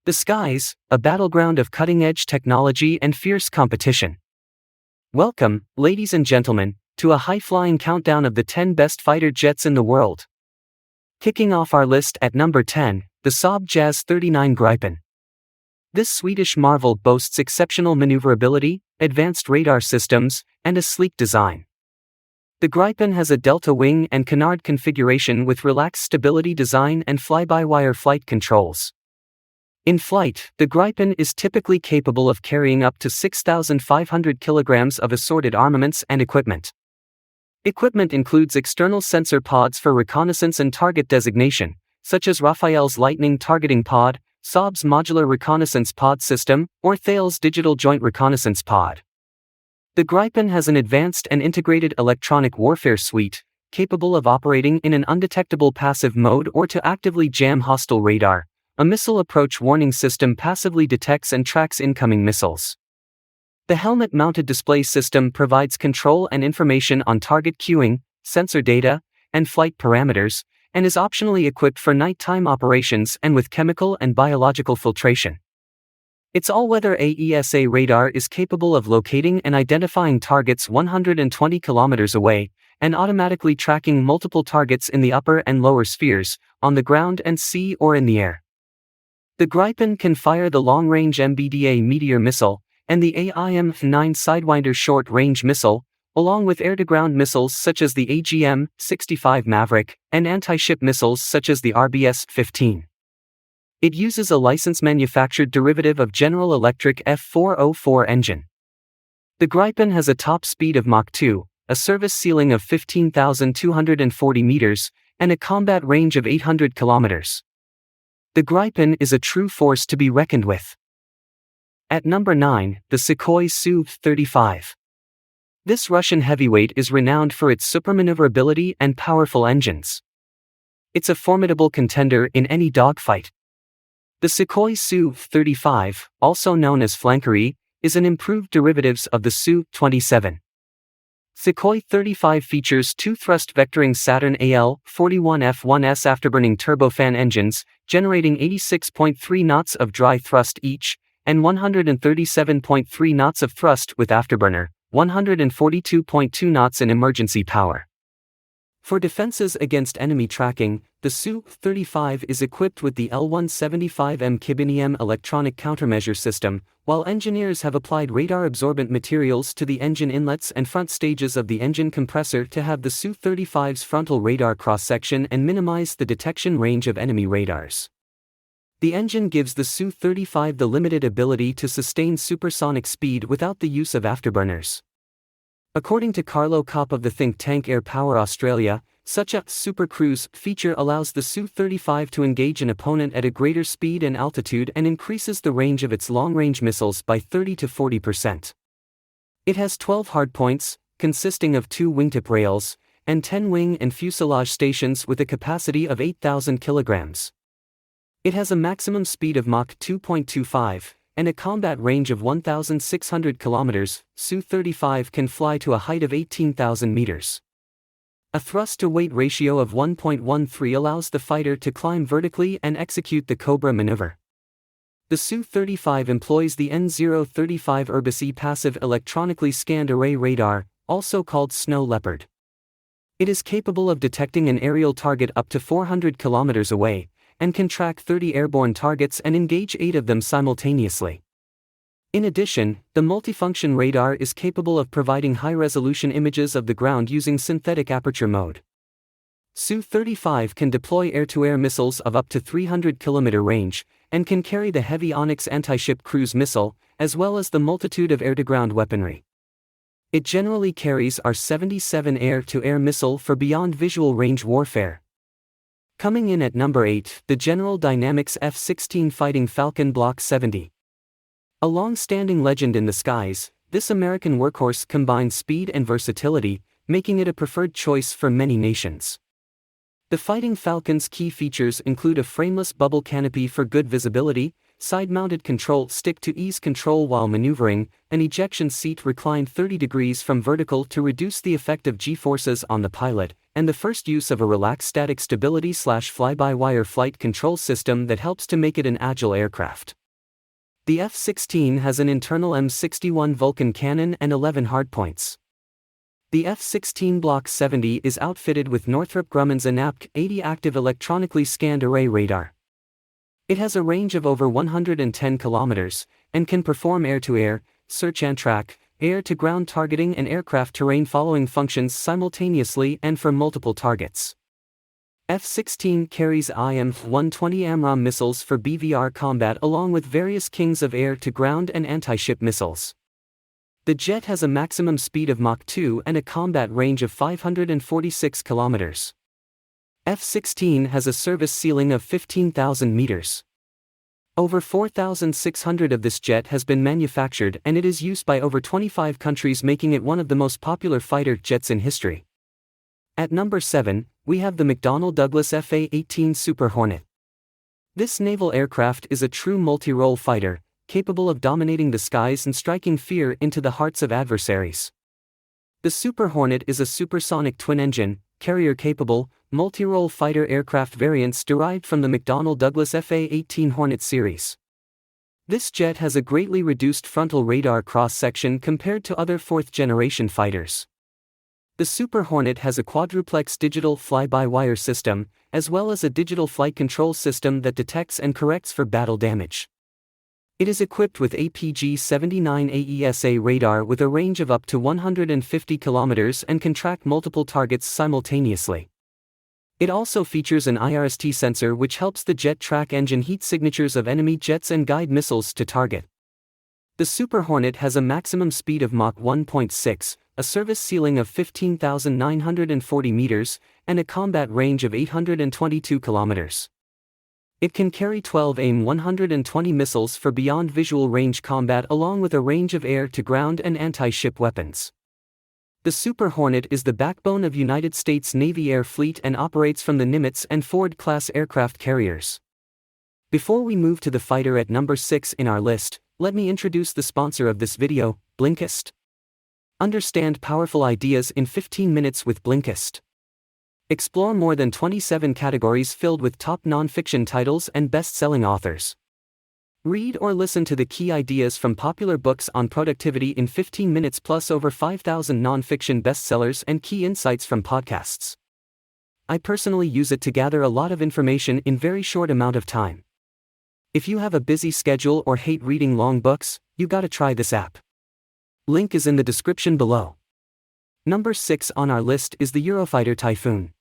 The skies, a battleground of cutting-edge technology and fierce competition. Welcome, ladies and gentlemen, to a high-flying countdown of the 10 best fighter jets in the world. Kicking off our list at number 10, the SAAB Jas 39 Gripen. This Swedish marvel boasts exceptional maneuverability, advanced radar systems, and a sleek design. The Gripen has a delta wing and canard configuration with relaxed stability design and fly-by-wire flight controls. In flight, the Gripen is typically capable of carrying up to 6,500 kilograms of assorted armaments and equipment. Equipment includes external sensor pods for reconnaissance and target designation, such as Rafael's Lightning Targeting Pod, SAAB's Modular Reconnaissance Pod System, or Thales Digital Joint Reconnaissance Pod. The Gripen has an advanced and integrated electronic warfare suite, capable of operating in an undetectable passive mode or to actively jam hostile radar. A missile approach warning system passively detects and tracks incoming missiles. The helmet-mounted display system provides control and information on target cueing, sensor data, and flight parameters, and is optionally equipped for nighttime operations and with chemical and biological filtration. Its all-weather AESA radar is capable of locating and identifying targets 120 kilometers away, and automatically tracking multiple targets in the upper and lower spheres, on the ground and sea or in the air. The Gripen can fire the long-range MBDA Meteor missile, and the AIM-9 Sidewinder short-range missile, along with air-to-ground missiles such as the AGM-65 Maverick, and anti-ship missiles such as the RBS-15. It uses a license-manufactured derivative of General Electric F404 engine. The Gripen has a top speed of Mach 2, a service ceiling of 15,240 meters, and a combat range of 800 kilometers. The Gripen is a true force to be reckoned with. At number 9, the Sukhoi Su-35. This Russian heavyweight is renowned for its supermaneuverability and powerful engines. It's a formidable contender in any dogfight. The Sukhoi Su-35, also known as Flankery, is an improved derivative of the Su-27. Sukhoi 35 features two thrust-vectoring Saturn AL-41F1S afterburning turbofan engines, generating 86.3 knots of dry thrust each, and 137.3 knots of thrust with afterburner, 142.2 knots in emergency power. For defenses against enemy tracking, the Su-35 is equipped with the L-175M Kibinium electronic countermeasure system, while engineers have applied radar-absorbent materials to the engine inlets and front stages of the engine compressor to have the Su-35's frontal radar cross-section and minimize the detection range of enemy radars. The engine gives the Su-35 the limited ability to sustain supersonic speed without the use of afterburners. According to Carlo Kopp of the think tank Air Power Australia, such a super cruise feature allows the Su-35 to engage an opponent at a greater speed and altitude and increases the range of its long-range missiles by 30 to 40%. It has 12 hardpoints, consisting of 2 wingtip rails, and 10 wing and fuselage stations with a capacity of 8,000 kilograms. It has a maximum speed of Mach 2.25, and a combat range of 1,600 kilometers. Su-35 can fly to a height of 18,000 meters. A thrust-to-weight ratio of 1.13 allows the fighter to climb vertically and execute the Cobra maneuver. The Su-35 employs the N035 Urbis-E passive electronically scanned array radar, also called Snow Leopard. It is capable of detecting an aerial target up to 400 kilometers away, and can track 30 airborne targets and engage 8 of them simultaneously. In addition, the multifunction radar is capable of providing high-resolution images of the ground using synthetic aperture mode. Su-35 can deploy air-to-air missiles of up to 300 km range, and can carry the heavy Onyx anti-ship cruise missile, as well as the multitude of air-to-ground weaponry. It generally carries R-77 air-to-air missile for beyond visual range warfare. Coming in at number 8, the General Dynamics F-16 Fighting Falcon Block 70. A long-standing legend in the skies, this American workhorse combines speed and versatility, making it a preferred choice for many nations. The Fighting Falcon's key features include a frameless bubble canopy for good visibility, side-mounted control stick to ease control while maneuvering, an ejection seat reclined 30 degrees from vertical to reduce the effect of G-forces on the pilot, and the first use of a relaxed static stability/fly-by-wire flight control system that helps to make it an agile aircraft. The F-16 has an internal M61 Vulcan cannon and 11 hardpoints. The F-16 Block 70 is outfitted with Northrop Grumman's ANAPC 80 active electronically scanned array radar. It has a range of over 110 kilometers, and can perform air-to-air, search and track, air-to-ground targeting and aircraft terrain following functions simultaneously and for multiple targets. F-16 carries IM-120 AMRAAM missiles for BVR combat along with various Kings of air-to-ground and anti-ship missiles. The jet has a maximum speed of Mach 2 and a combat range of 546 kilometers. F-16 has a service ceiling of 15,000 meters. Over 4,600 of this jet has been manufactured and it is used by over 25 countries, making it one of the most popular fighter jets in history. At number 7, we have the McDonnell Douglas Fa-18 Super Hornet. This naval aircraft is a true multi-role fighter, capable of dominating the skies and striking fear into the hearts of adversaries. The Super Hornet is a supersonic twin-engine, carrier-capable, multi-role fighter aircraft variants derived from the McDonnell Douglas Fa-18 Hornet series. This jet has a greatly reduced frontal radar cross-section compared to other fourth-generation fighters. The Super Hornet has a quadruplex digital fly-by-wire system, as well as a digital flight control system that detects and corrects for battle damage. It is equipped with APG-79 AESA radar with a range of up to 150 kilometers and can track multiple targets simultaneously. It also features an IRST sensor which helps the jet track engine heat signatures of enemy jets and guide missiles to target. The Super Hornet has a maximum speed of Mach 1.6, a service ceiling of 15,940 meters, and a combat range of 822 kilometers. It can carry 12 AIM-120 missiles for beyond visual range combat along with a range of air-to-ground and anti-ship weapons. The Super Hornet is the backbone of United States Navy Air Fleet and operates from the Nimitz and Ford-class aircraft carriers. Before we move to the fighter at number 6 in our list, let me introduce the sponsor of this video, Blinkist. Understand powerful ideas in 15 minutes with Blinkist. Explore more than 27 categories filled with top non-fiction titles and best-selling authors. Read or listen to the key ideas from popular books on productivity in 15 minutes plus over 5,000 non-fiction bestsellers and key insights from podcasts. I personally use it to gather a lot of information in very short amount of time. If you have a busy schedule or hate reading long books, you gotta try this app. Link is in the description below. Number 6 on our list is the Eurofighter Typhoon.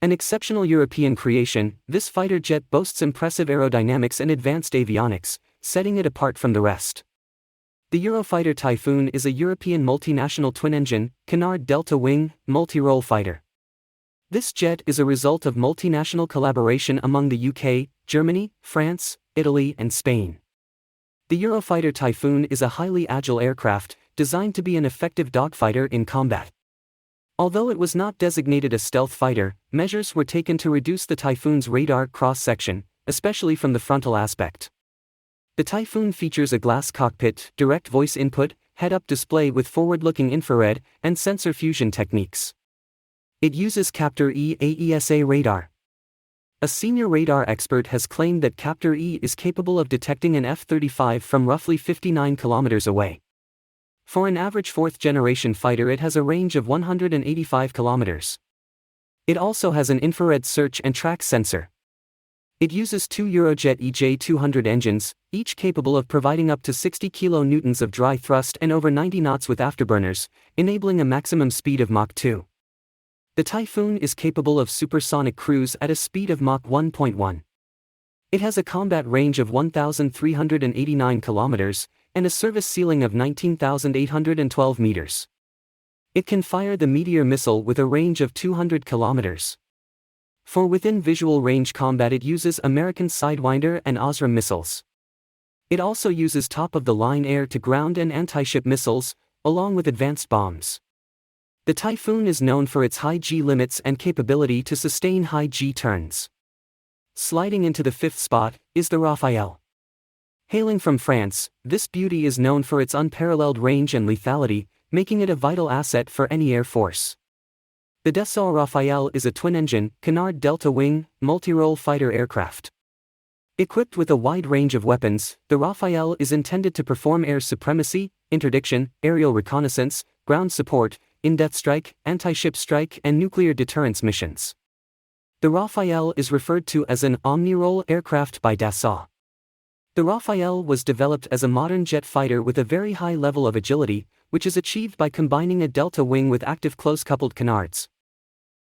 An exceptional European creation, this fighter jet boasts impressive aerodynamics and advanced avionics, setting it apart from the rest. The Eurofighter Typhoon is a European multinational twin-engine, canard delta-wing, multi-role fighter. This jet is a result of multinational collaboration among the UK, Germany, France, Italy and Spain. The Eurofighter Typhoon is a highly agile aircraft, designed to be an effective dogfighter in combat. Although it was not designated a stealth fighter, measures were taken to reduce the Typhoon's radar cross-section, especially from the frontal aspect. The Typhoon features a glass cockpit, direct voice input, head-up display with forward-looking infrared, and sensor fusion techniques. It uses Captor-E AESA radar. A senior radar expert has claimed that Captor-E is capable of detecting an F-35 from roughly 59 kilometers away. For an average fourth-generation fighter it has a range of 185 kilometers. It also has an infrared search and track sensor. It uses 2 Eurojet EJ200 engines, each capable of providing up to 60 kN of dry thrust and over 90 knots with afterburners, enabling a maximum speed of Mach 2. The Typhoon is capable of supersonic cruise at a speed of Mach 1.1. It has a combat range of 1,389 kilometers, and a service ceiling of 19,812 meters. It can fire the Meteor missile with a range of 200 kilometers. For within visual range combat it uses American Sidewinder and Osram missiles. It also uses top-of-the-line air-to-ground and anti-ship missiles, along with advanced bombs. The Typhoon is known for its high G limits and capability to sustain high G turns. Sliding into the 5th spot is the Rafale. Hailing from France, this beauty is known for its unparalleled range and lethality, making it a vital asset for any air force. The Dassault Rafale is a twin-engine, canard delta-wing, multi-role fighter aircraft. Equipped with a wide range of weapons, the Rafale is intended to perform air supremacy, interdiction, aerial reconnaissance, ground support, in-depth strike, anti-ship strike and nuclear deterrence missions. The Rafale is referred to as an omni-role aircraft by Dassault. The Rafale was developed as a modern jet fighter with a very high level of agility, which is achieved by combining a delta wing with active close-coupled canards.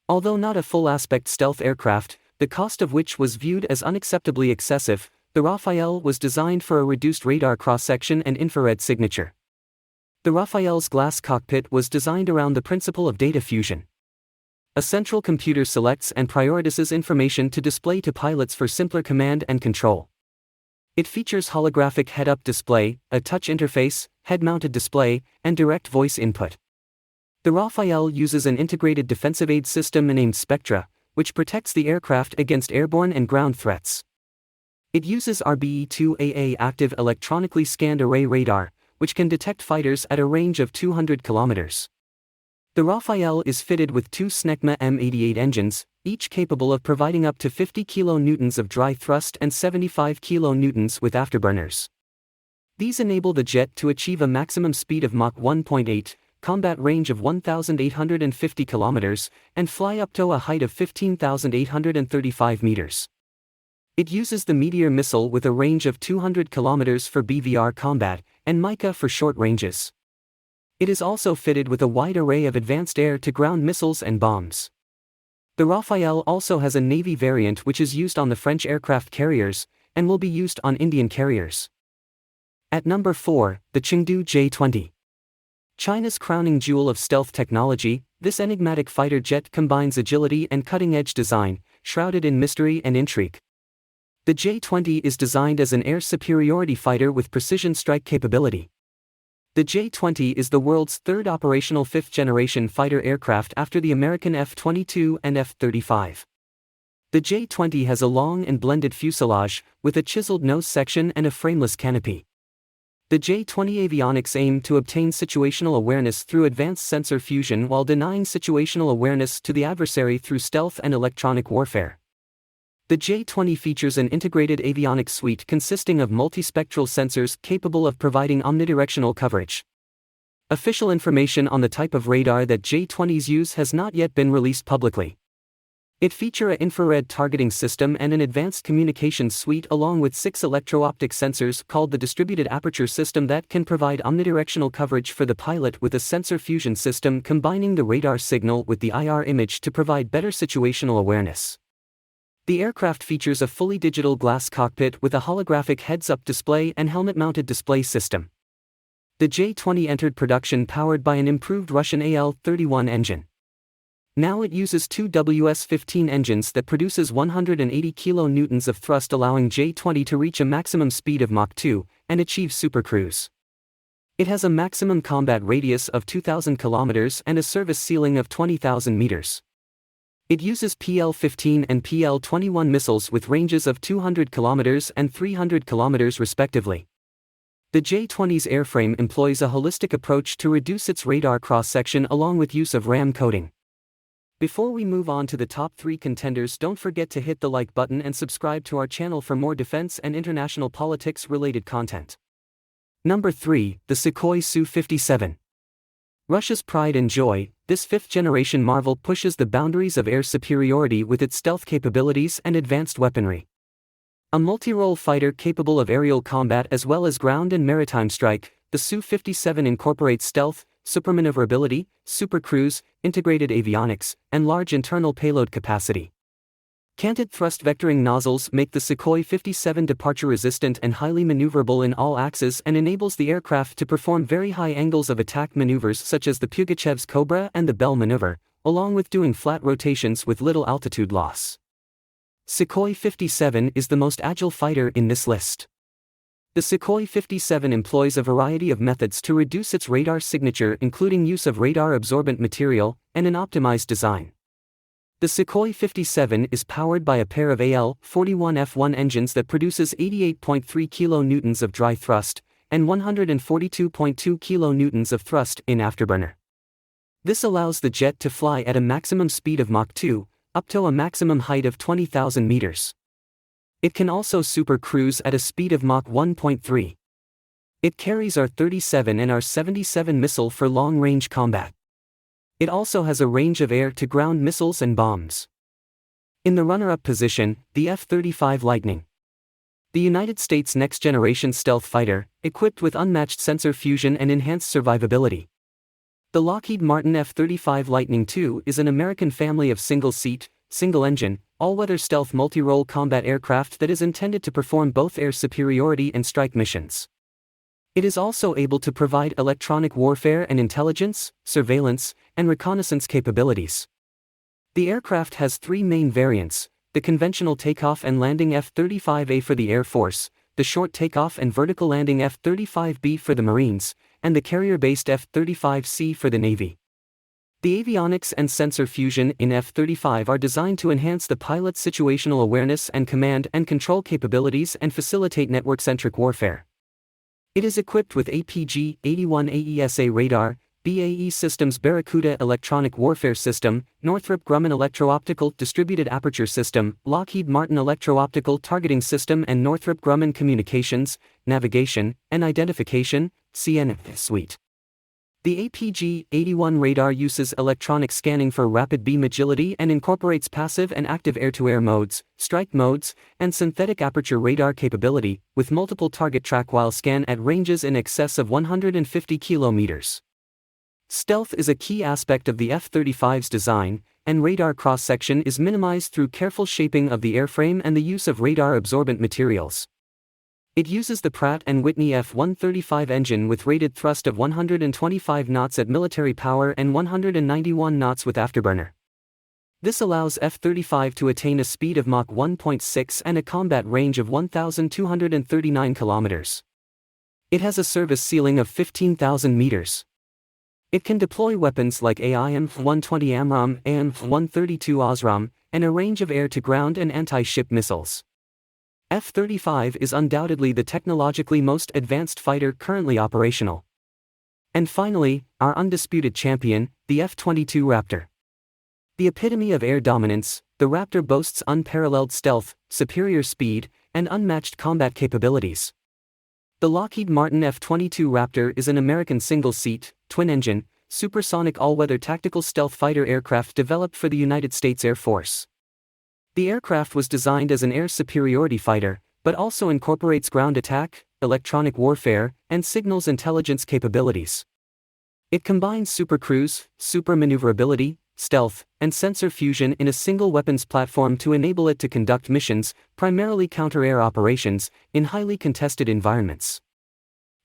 Although not a full-aspect stealth aircraft, the cost of which was viewed as unacceptably excessive, the Rafale was designed for a reduced radar cross-section and infrared signature. The Rafale's glass cockpit was designed around the principle of data fusion. A central computer selects and prioritizes information to display to pilots for simpler command and control. It features holographic head-up display, a touch interface, head-mounted display, and direct voice input. The Rafale uses an integrated defensive aid system named Spectra, which protects the aircraft against airborne and ground threats. It uses RBE-2AA active electronically scanned array radar, which can detect fighters at a range of 200 kilometers. The Rafale is fitted with two Snecma M88 engines, each capable of providing up to 50 kN of dry thrust and 75 kN with afterburners. These enable the jet to achieve a maximum speed of Mach 1.8, combat range of 1,850 km, and fly up to a height of 15,835 meters. It uses the Meteor missile with a range of 200 km for BVR combat, and Mica for short ranges. It is also fitted with a wide array of advanced air-to-ground missiles and bombs. The Rafale also has a Navy variant which is used on the French aircraft carriers, and will be used on Indian carriers. At number 4, the Chengdu J-20. China's crowning jewel of stealth technology, this enigmatic fighter jet combines agility and cutting-edge design, shrouded in mystery and intrigue. The J-20 is designed as an air superiority fighter with precision strike capability. The J-20 is the world's third operational fifth-generation fighter aircraft after the American F-22 and F-35. The J-20 has a long and blended fuselage, with a chiseled nose section and a frameless canopy. The J-20 avionics aim to obtain situational awareness through advanced sensor fusion while denying situational awareness to the adversary through stealth and electronic warfare. The J-20 features an integrated avionics suite consisting of multispectral sensors capable of providing omnidirectional coverage. Official information on the type of radar that J-20s use has not yet been released publicly. It features an infrared targeting system and an advanced communications suite along with 6 electro-optic sensors called the distributed aperture system that can provide omnidirectional coverage for the pilot with a sensor fusion system combining the radar signal with the IR image to provide better situational awareness. The aircraft features a fully digital glass cockpit with a holographic heads-up display and helmet-mounted display system. The J-20 entered production powered by an improved Russian AL-31 engine. Now it uses two WS-15 engines that produces 180 kN of thrust, allowing J-20 to reach a maximum speed of Mach 2 and achieve supercruise. It has a maximum combat radius of 2,000 km and a service ceiling of 20,000 meters. It uses PL-15 and PL-21 missiles with ranges of 200 km and 300 km respectively. The J-20's airframe employs a holistic approach to reduce its radar cross-section along with use of RAM coating. Before we move on to the top 3 contenders, don't forget to hit the like button and subscribe to our channel for more defense and international politics related content. Number 3, the Sukhoi Su-57. Russia's pride and joy, this 5th-generation marvel pushes the boundaries of air superiority with its stealth capabilities and advanced weaponry. A multi-role fighter capable of aerial combat as well as ground and maritime strike, the Su-57 incorporates stealth, supermaneuverability, supercruise, integrated avionics, and large internal payload capacity. Canted thrust vectoring nozzles make the Sukhoi 57 departure-resistant and highly maneuverable in all axes and enables the aircraft to perform very high angles of attack maneuvers such as the Pugachev's Cobra and the Bell maneuver, along with doing flat rotations with little altitude loss. Sukhoi 57 is the most agile fighter in this list. The Sukhoi 57 employs a variety of methods to reduce its radar signature, including use of radar absorbent material and an optimized design. The Sukhoi 57 is powered by a pair of AL-41F1 engines that produces 88.3 kN of dry thrust, and 142.2 kN of thrust in afterburner. This allows the jet to fly at a maximum speed of Mach 2, up to a maximum height of 20,000 meters. It can also super cruise at a speed of Mach 1.3. It carries AR-37 and AR-77 missile for long-range combat. It also has a range of air-to-ground missiles and bombs. In the runner-up position, the F-35 Lightning. The United States' next-generation stealth fighter, equipped with unmatched sensor fusion and enhanced survivability. The Lockheed Martin F-35 Lightning II is an American family of single-seat, single-engine, all-weather stealth multi-role combat aircraft that is intended to perform both air superiority and strike missions. It is also able to provide electronic warfare and intelligence, surveillance, and reconnaissance capabilities. The aircraft has three main variants: the conventional takeoff and landing F-35A for the Air Force, the short takeoff and vertical landing F-35B for the Marines, and the carrier-based F-35C for the Navy. The avionics and sensor fusion in F-35 are designed to enhance the pilot's situational awareness and command and control capabilities and facilitate network-centric warfare. It is equipped with APG-81 AESA radar, BAE Systems Barracuda electronic warfare system, Northrop Grumman electro-optical distributed aperture system, Lockheed Martin electro-optical targeting system, and Northrop Grumman communications, navigation, and identification (CN) suite. The APG-81 radar uses electronic scanning for rapid beam agility and incorporates passive and active air-to-air modes, strike modes, and synthetic aperture radar capability, with multiple target track while scan at ranges in excess of 150 kilometers. Stealth is a key aspect of the F-35's design, and radar cross-section is minimized through careful shaping of the airframe and the use of radar-absorbent materials. It uses the Pratt & Whitney F-135 engine with rated thrust of 125 knots at military power and 191 knots with afterburner. This allows F-35 to attain a speed of Mach 1.6 and a combat range of 1,239 kilometers. It has a service ceiling of 15,000 meters. It can deploy weapons like AIM-120 AMRAAM, AIM-132 OSRAAM, and a range of air-to-ground and anti-ship missiles. F-35 is undoubtedly the technologically most advanced fighter currently operational. And finally, our undisputed champion, the F-22 Raptor. The epitome of air dominance, the Raptor boasts unparalleled stealth, superior speed, and unmatched combat capabilities. The Lockheed Martin F-22 Raptor is an American single-seat, twin-engine, supersonic all-weather tactical stealth fighter aircraft developed for the United States Air Force. The aircraft was designed as an air superiority fighter, but also incorporates ground attack, electronic warfare, and signals intelligence capabilities. It combines supercruise, super maneuverability, stealth, and sensor fusion in a single weapons platform to enable it to conduct missions, primarily counter-air operations, in highly contested environments.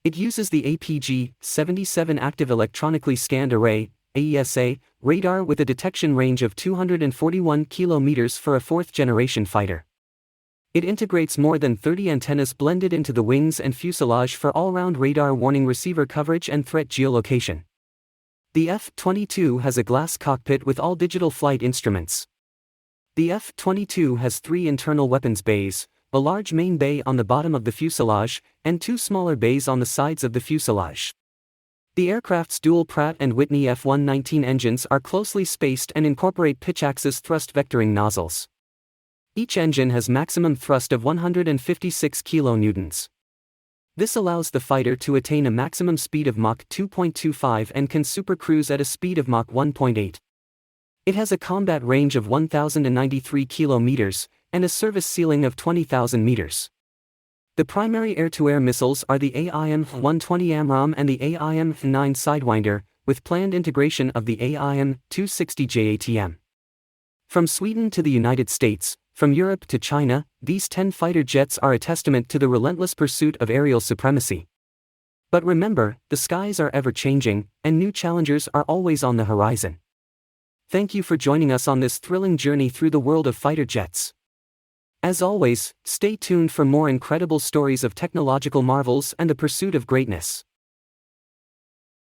It uses the APG-77 Active Electronically Scanned Array, AESA, radar with a detection range of 241 kilometers for a fourth-generation fighter. It integrates more than 30 antennas blended into the wings and fuselage for all-round radar warning receiver coverage and threat geolocation. The F-22 has a glass cockpit with all digital flight instruments. The F-22 has 3 internal weapons bays, a large main bay on the bottom of the fuselage, and 2 smaller bays on the sides of the fuselage. The aircraft's dual Pratt & Whitney F-119 engines are closely spaced and incorporate pitch-axis thrust vectoring nozzles. Each engine has maximum thrust of 156 kilonewtons. This allows the fighter to attain a maximum speed of Mach 2.25 and can supercruise at a speed of Mach 1.8. It has a combat range of 1,093 kilometers and a service ceiling of 20,000 meters. The primary air-to-air missiles are the AIM-120 AMRAAM and the AIM-9 Sidewinder, with planned integration of the AIM-260 JATM. From Sweden to the United States, from Europe to China, these 10 fighter jets are a testament to the relentless pursuit of aerial supremacy. But remember, the skies are ever-changing, and new challengers are always on the horizon. Thank you for joining us on this thrilling journey through the world of fighter jets. As always, stay tuned for more incredible stories of technological marvels and the pursuit of greatness.